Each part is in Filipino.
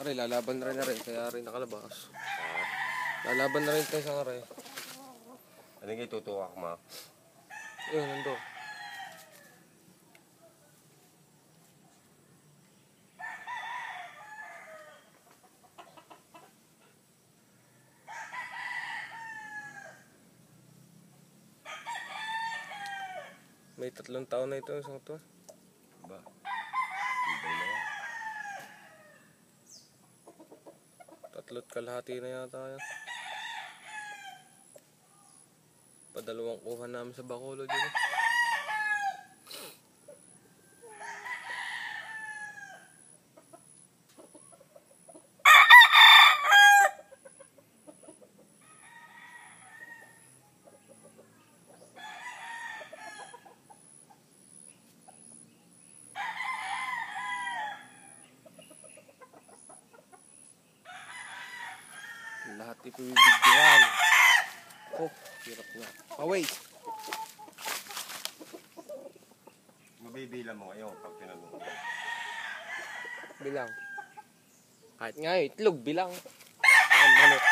Aray, lalaban na rin, kaya rin nakalabas. Lalaban na rin tayo sa aray. Ano yung itutuwak mo? Yun, nando. May 3 taon na ito, isang to. Ba? Ibay na yan. 3 kalahati na yata yan. Padalawang kuha namin sa Bacolod yun. Lahat ipibigyan. Oh, hirap na. Wait. Mabibilang mo ngayon pag pinanong. Bilang. Kahit nga itlog, bilang. Ayan, manok.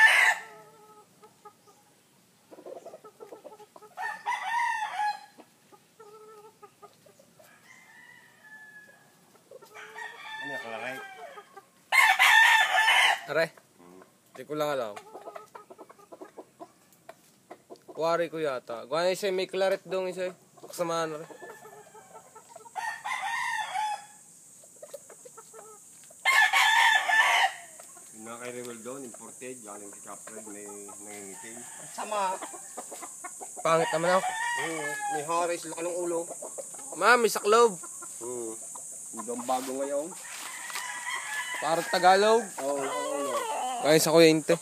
Ano yung kalaray? Aray. Hindi ko lang alam. Wari ko yata. Gawa na isa may claret dong isa. Kasamahan na rin. Yung mga kay Rewel doon, imported, galing kay Capred, may nangingiting. Sama. Pangit naman ako. May haris, laki ng ulo. Ma'am, may saklob. Hindi ang bago ngayon. Parang Tagalog. Oo, oo. Kaya sa kuya inte.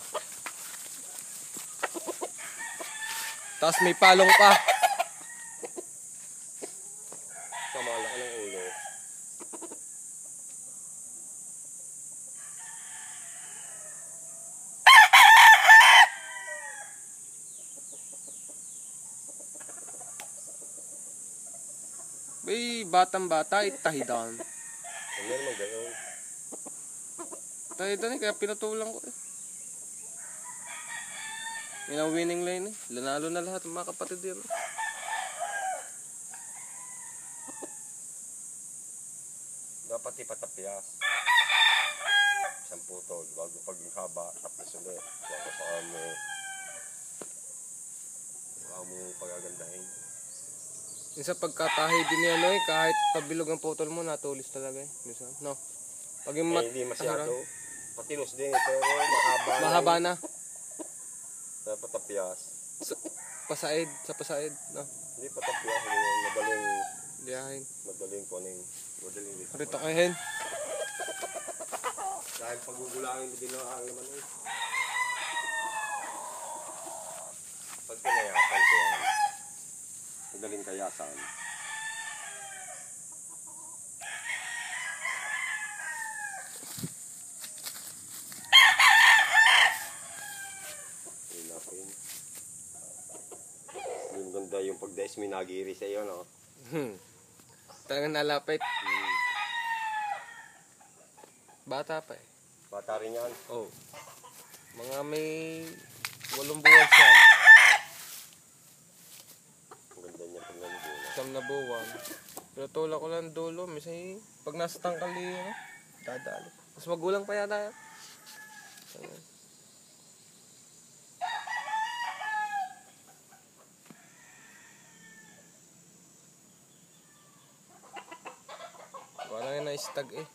Tapos may palong pa. Sama, laki ng ulo. May batang-bata, itahidan. Ano naman gayon? Itahidan eh, kaya pinatulang ko eh. Yun ang winning line eh. Lanalo na lahat mga kapatid yun. Dapat ipatapyas. Isang putol, bago pag haba, tapos ulit. Bago sa mo pagagandahin. Minsan pagkatahi din yan eh, kahit pabilog ang putol mo, natulis talaga eh. Minsan, no? Pag yung Hindi masyado. Patilos din, pero mahaba. mahaba na. Dapat tapyas. Pasaid, sa pasaid, no? Hindi patapyas, madaling Liyahin. kuning, madaling dito. Rito kay Hen. Dahil pagugulangin din ang naman eh. Pag pinayasan ko yan, madaling kayasan. Yung ganda yung pagdais may nagiri sa iyo, no? Talagang nalapit. Bata pa eh. Bata rin yan. Oh. Mga may 8 buwan siya. Ang ganda niya pag nalubula. 9 na buwan. Pero tulak ko lang dulo. Minsan pag nasa tangkal yun, dadali. Mas magulang pa yata yan. Ayan. Parang yun na istag eh.